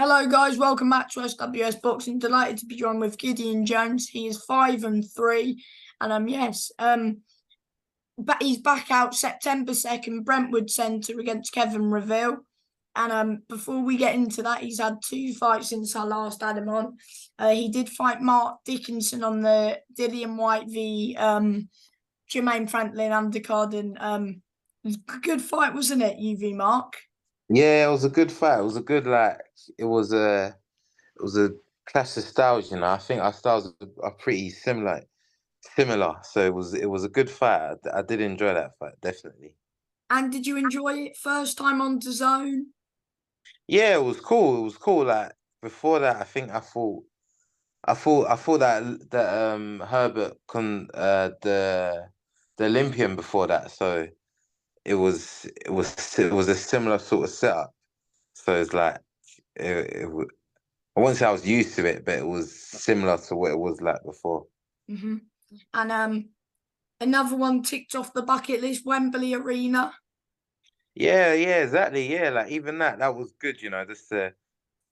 Hello, guys. Welcome back to SWS Boxing. Delighted to be joined with Gideon Jones. He is 5-3, and but he's back out September 2nd, Brentwood Centre against Kevin Reavell. And before we get into that, he's had 2 fights since I last had him on. He did fight Mark Dickinson on the Dillian White v Jermaine Franklin undercard, and it was a good fight, wasn't it, UV Mark? Yeah, it was a good fight. It was a good it was a clash of styles, you know. I think our styles are pretty similar. So it was a good fight. I did enjoy that fight, definitely. And did you enjoy it first time on the zone? Yeah, it was cool. It was cool. Like before that, I think I thought that Herbert the Olympian before that. So it was a similar sort of setup. So it's like it, I wouldn't say I was used to it, but it was similar to what it was like before. hmm And another one ticked off the bucket list, Wembley Arena. Yeah, exactly. Yeah, like even that was good, you know, just to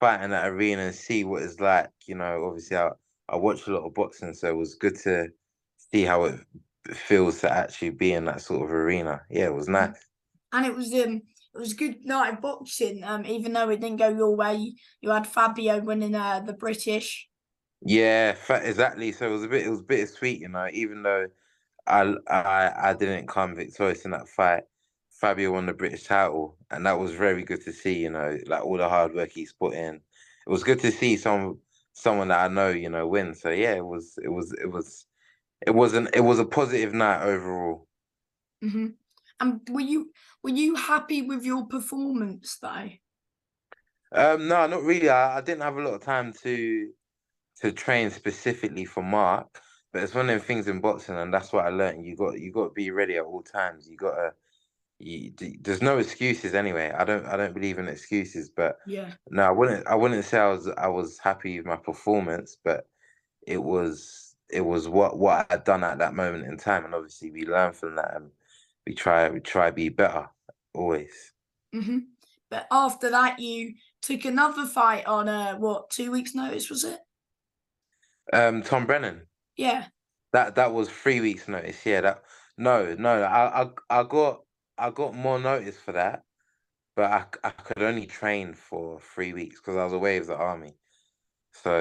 fight in that arena and see what it's like. You know, obviously I watch a lot of boxing, so it was good to see how it feels to actually be in that sort of arena. Yeah, it was Mhm. nice. And it was a good night of boxing. Even though it didn't go your way, you had Fabio winning the British. Yeah, exactly. So it was bittersweet, you know, even though I didn't come victorious in that fight. Fabio won the British title, and that was very good to see. You know, like all the hard work he's put in. It was good to see someone that I know, you know, win. So yeah, it was a positive night overall. hmm And were you happy with your performance though? No, not really. I didn't have a lot of time to train specifically for Mark, but it's one of them things in boxing, and that's what I learned. You got to be ready at all times. There's no excuses anyway. I don't believe in excuses, but Yeah. no, I wouldn't say I was happy with my performance, but it was what I'd done at that moment in time, and obviously we learn from that, and we try to be better always. hmm But after that, you took another fight on 2 weeks' notice, was it? Tom Brennan, Yeah. that was 3 weeks notice. Yeah, that no, I got more notice for that, but I could only train for 3 weeks because I was away with the army. So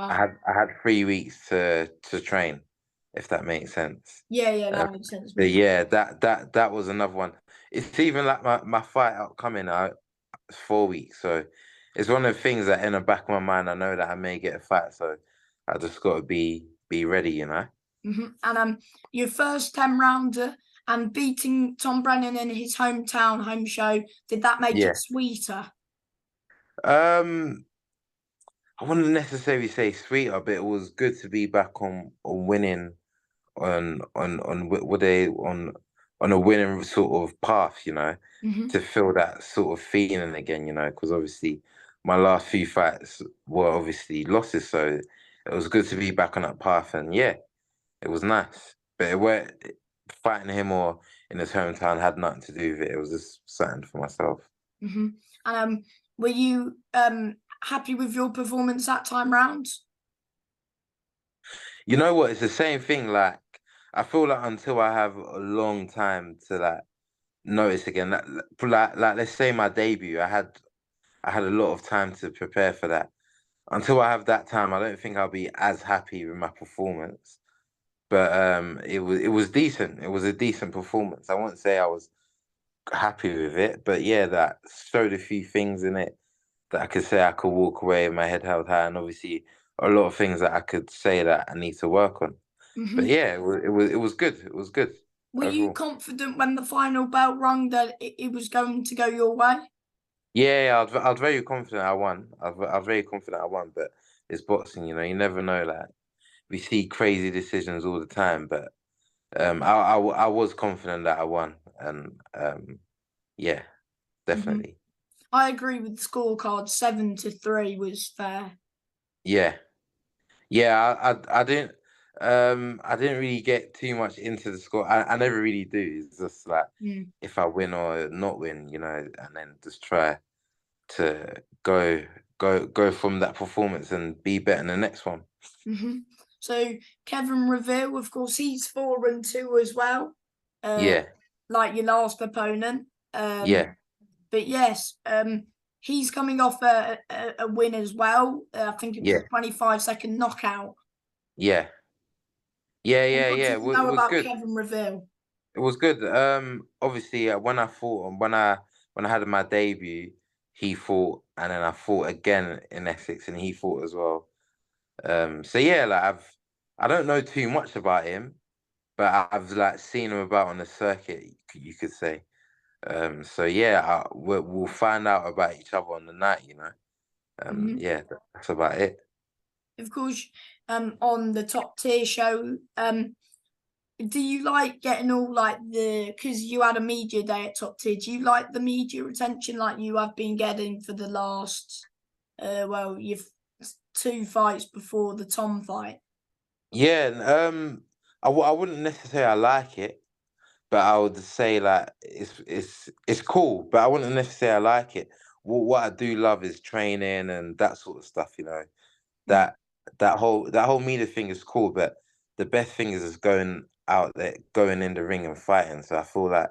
I Ah, had I had 3 weeks to train, if that makes sense. yeah, Uh, that makes sense to but me. yeah, that was another one. It's even like my fight upcoming out 4 weeks. So it's one of the things that in the back of my mind I know that I may get a fight. So I just gotta be ready, you know. And your first 10 rounder and beating Tom Brennan in his hometown home show, did that make Yeah. it sweeter? Um I wouldn't necessarily say sweeter, but it was good to be back on winning would they on a winning sort of path, you know, hmm to feel that sort of feeling again, you know, because obviously my last few fights were obviously losses, so it was good to be back on that path, and yeah, it was nice. But it were fighting him or in his hometown had nothing to do with it. It was just something for myself. hmm And were you happy with your performance that time round? You know what? It's the same thing. Like I feel like until I have a long time to notice again, like let's say my debut, I had a lot of time to prepare for that. Until I have that time, I don't think I'll be as happy with my performance. But it was decent. It was a decent performance. I won't say I was happy with it, but yeah, that showed a few things in it that I could say I could walk away with my head held high, and obviously a lot of things that I could say that I need to work on. But hmm yeah, it was good. It was good Were you overall. confident when the final bell rung that it was going to go your way? Yeah, I was very confident I won. I was very confident I won, but it's boxing, you know. You never know. Like we see crazy decisions all the time, but I was confident that I won, and yeah, hmm definitely. I agree with the scorecard. 7-3 was fair. Yeah, yeah. I didn't really get too much into the score. I never really do. It's just like Mm. if I win or not win, you know, and then just try to go go from that performance and be better in the next one. So Kevin Reavell, of course, he's 4-2 as well, Yeah, like your last opponent. yeah, But yes, he's coming off a win as well. I think it was yeah, a 25-second knockout. yeah, And what do yeah. you It know was about good. Kevin Reavell? It was good. Obviously, when I fought and when I had my debut, he fought, and then I fought again in Essex, and he fought as well. So yeah, like I don't know too much about him, but I've like seen him about on the circuit, you could say. So yeah, we'll find out about each other on the night, you know. Mhm. Yeah, that's about it. Of course, on the top tier show, do you like getting all like because you had a media day at top tier? Do you like the media attention like you have been getting for the last, you've 2 fights before the Tom fight? Yeah, I wouldn't necessarily like it, but I would say like it's cool, but I wouldn't necessarily like it. What I do love is training and that sort of stuff, you know. Mm. That that whole media thing is cool, but the best thing is going out there, going in the ring and fighting. So I feel like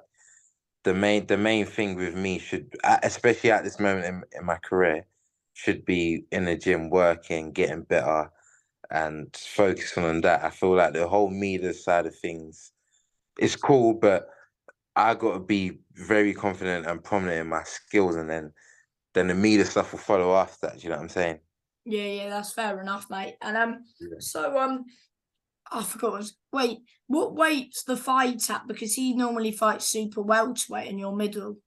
the main thing with me should, especially at this moment in my career, should be in the gym working, getting better, and focusing on that. I feel like the whole media side of things is cool, but I got to be very confident and prominent in my skills, and then the media stuff will follow after that. Do you know what I'm saying? Yeah, that's fair enough, mate. And Yeah. so I forgot. Wait, what weight's the fight at? Because he normally fights super welterweight, and you're middle.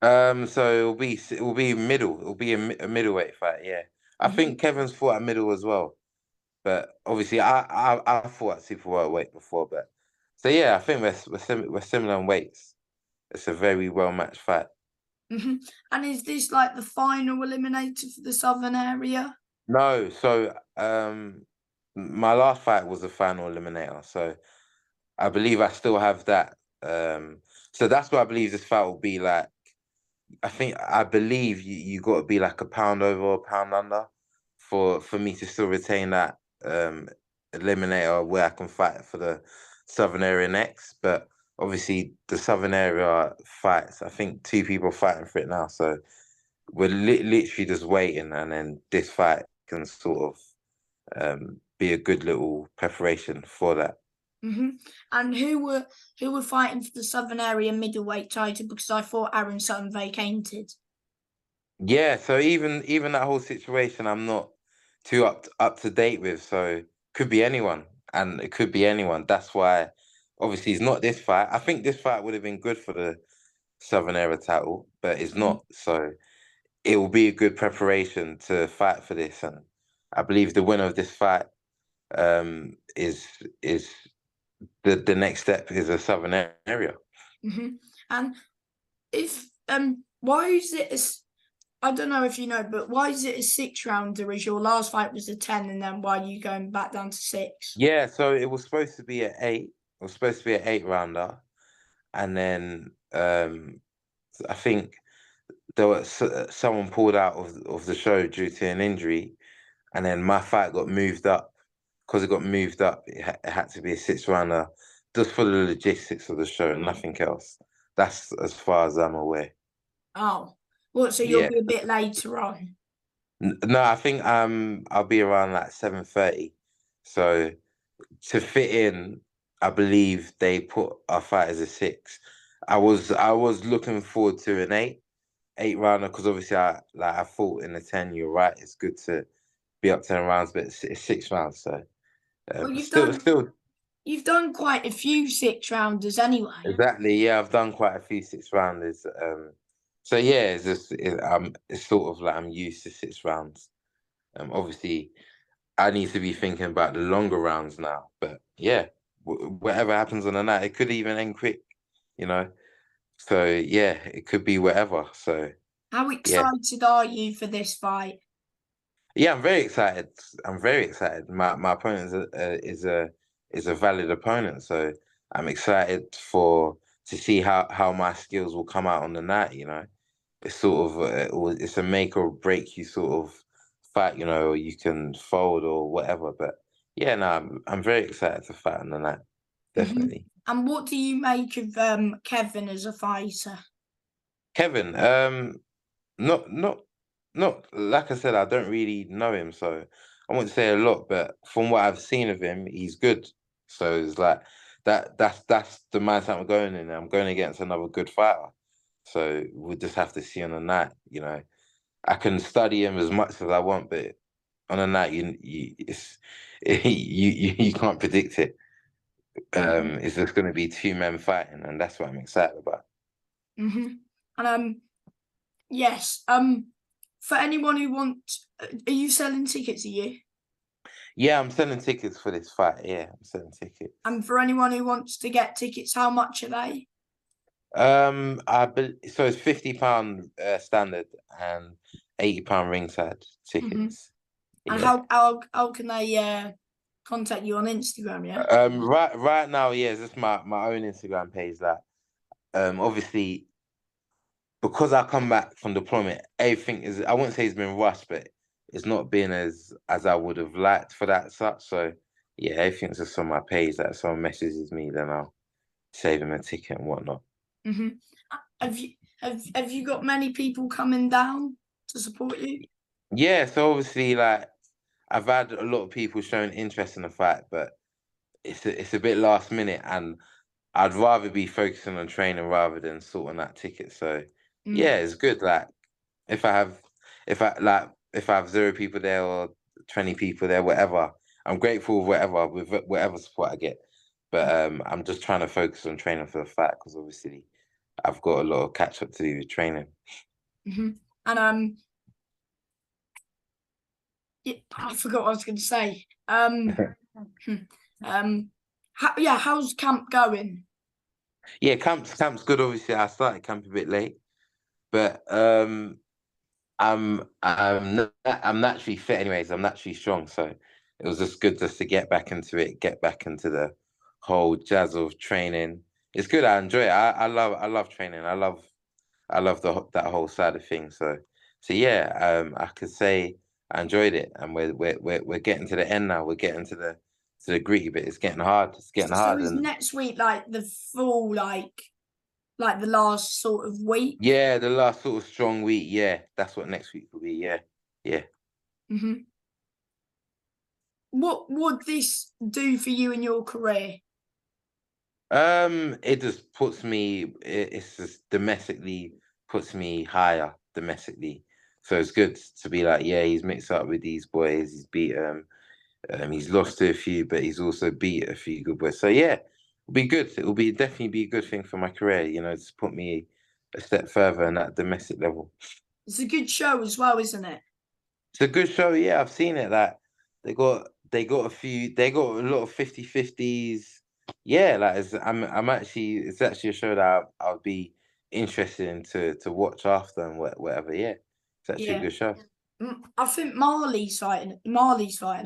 So it'll be middle. It'll be a middleweight fight. Yeah, I Mhm. think Kevin's fought at middle as well, but obviously I fought at super welterweight before, but so yeah, I think we're similar in weights. It's a very well matched fight. And is this like the final eliminator for the Southern area? No, so my last fight was the final eliminator, so I believe I still have that. So that's what I believe this fight will be like. I believe you got to be like a pound over or a pound under for me to still retain that eliminator where I can fight for the Southern Area next. But obviously the Southern Area fights, I think two people are fighting for it now. So we're literally just waiting, and then this fight can sort of be a good little preparation for that. hmm And who were fighting for the Southern area middleweight title? Because I thought Aaron Sutton vacated. Yeah, so even that whole situation, I'm not too up to date with. So could be anyone, and it could be anyone. That's why, obviously, it's not this fight. I think this fight would have been good for the Southern Era title, but it's Mhm. not. So it will be a good preparation to fight for this, and I believe the winner of this fight is the next step is a Southern Area. hmm And if why is it I don't know if you know, but why is it a 6 rounder? As your last fight was a 10, and then why are you going back down to 6? Yeah, so it was supposed to be an eight. It was supposed to be an eight rounder, and then I think there was someone pulled out of the show due to an injury, and then my fight got moved up. Because it got moved up, it had to be a six rounder, just for the logistics of the show and nothing else. That's as far as I'm aware. Oh, what? So you'll Yeah. be a bit later on. No, I think I'll be around like 7:30. So to fit in, I believe they put our fight as a six. I was looking forward to an eight rounder, because obviously I thought in the 10, you're right, it's good to be up 10 rounds, but it's 6 rounds, so Well, still you've done quite a few 6 rounders anyway. exactly, yeah, I've done quite a few 6 rounders. So yeah, it's sort of like I'm used to 6 rounds. Obviously I need to be thinking about the longer rounds now, but yeah, whatever happens on the night, it could even end quick, you know. So yeah, it could be whatever. So How yeah, excited are you for this fight? yeah, I'm very excited. I'm very excited. My opponent is a valid opponent, so I'm excited for to see how my skills will come out on the night. You know, it's sort of it's a make or break you sort of fight, you know, or you can fold or whatever. But yeah, no, I'm very excited to fight on the night. Definitely. And what do you make of Kevin as a fighter? Kevin, not not not like I said, I don't really know him, so I wouldn't say a lot, but from what I've seen of him, he's good. So it's like that's the mindset I'm going in. I'm going against another good fighter. So we'll just have to see on the night, you know. I can study him as much as I want, but on a night you can't predict it. It's just gonna be two men fighting, and that's what I'm excited about. And yes, for anyone who wants, are you selling tickets? Are you? Yeah, I'm selling tickets for this fight. Yeah, I'm selling tickets. And for anyone who wants to get tickets, how much are they? So it's £50 standard and £80 ringside tickets. And Yeah. how can they contact you on Instagram? Yeah. Right now, yeah, it's just my own Instagram page. That obviously because I come back from deployment, everything is, I wouldn't say it's been rushed, but it's not been as I would have liked for that such. So yeah, everything's just on my page. That someone messages me, then I'll save him a ticket and whatnot. Have you got many people coming down to support you? Yeah, so obviously, like I've had a lot of people showing interest in the fight, but it's a bit last minute, and I'd rather be focusing on training rather than sorting that ticket. So yeah, it's good. Like if I have if I have 0 people there or 20 people there, whatever, I'm grateful with whatever support I get. But I'm just trying to focus on training for the fight because obviously I've got a lot of catch up to do with training. And yeah, I forgot what I was going to say. How's camp going? Yeah, camp's good. Obviously, I started camp a bit late, but I'm naturally fit anyways. I'm naturally strong, so it was just good just to get back into it, get back into the whole jazz of training. It's good. I enjoy it. I love training. I love that whole side of things. So yeah, I could say I enjoyed it, and we're getting to the end now. We're getting to the gritty bit. It's getting hard. It's getting So hard. is And next week like the full like the last sort of week? yeah, the last sort of strong week. Yeah, that's what next week will be. Yeah, yeah. What would this do for you in your career? It just puts me. It's just domestically puts me higher domestically. So it's good to be like, yeah, he's mixed up with these boys. He's beat he's lost to a few, but he's also beat a few good boys. So yeah, it'll be good. It'll be definitely be a good thing for my career. You know, to put me a step further in that domestic level. It's a good show as well, isn't it? It's a good show. Yeah, I've seen it. Like they got a lot of 50-50s. Yeah, like I'm actually it's actually a show that I'll be interested in to watch after and whatever. Yeah, it's actually a Yeah. good show. I think Marley's fighting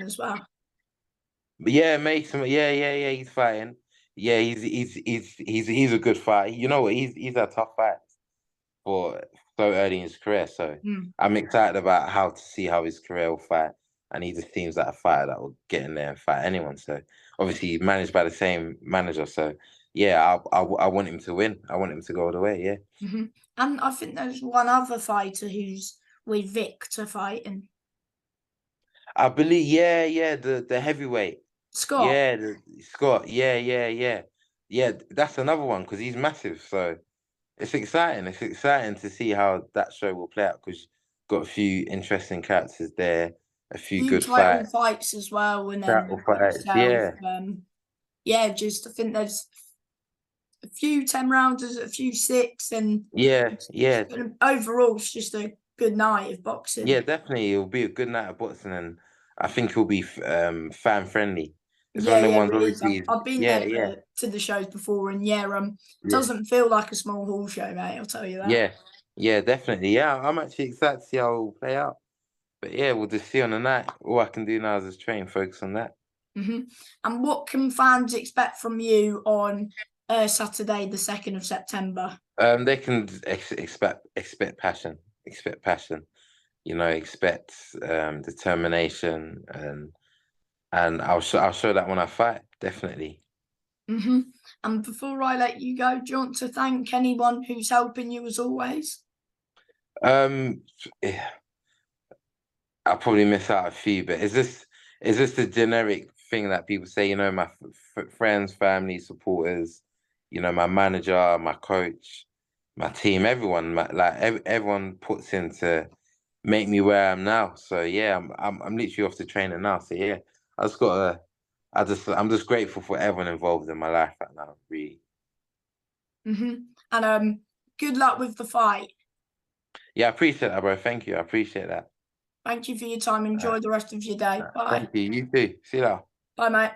as well. But yeah, Mason. Yeah. He's fighting. Yeah, he's a good fight. You know what? He's a tough fight for so early in his career. So I'm excited about how to see how his career will fight. And he just seems like a fighter that will get in there and fight anyone. So obviously he's managed by the same manager. So yeah, I want him to win. I want him to go all the way. Yeah. And I think there's one other fighter who's with Victor fighting. I believe. Yeah. The heavyweight. Scott. Yeah, Scott. Yeah. That's another one because he's massive. So it's exciting. It's exciting to see how that show will play out because got a few interesting characters there, a few Few good title fights. fights as well, and then Title fights, yourself. yeah. Just I think there's a few 10 rounders, a few 6, and Yeah. overall it's just a good night of boxing. Yeah, definitely. It'll be a good night of boxing, and I think it'll be fan friendly. It's one of the Yeah, ones, it is. obviously. I've been there to the shows before, and doesn't feel like a small hall show, mate. I'll tell you that. Yeah, definitely. Yeah, I'm actually excited to see how it will play out. But yeah, we'll just see on the night. All I can do now is just train, focus on that. And what can fans expect from you on Saturday, the 2nd of September? They can expect passion. Expect passion. you know, expect determination, and I'll show that when I fight, definitely. And before I let you go, do you want to thank anyone who's helping you as always? Yeah, I'll probably miss out a few, but is this the generic thing that people say? You know, my friends, family, supporters, you know, my manager, my coach, my team, everyone, everyone puts in to make me where I am now. So yeah, I'm literally off to training now. So yeah, I just gotta, I'm just grateful for everyone involved in my life right now. Really. And good luck with the fight. Yeah, I appreciate that, bro. Thank you. I appreciate that. Thank you for your time. Enjoy the rest of your day. Bye. Thank you. You too. See you later. Bye, mate.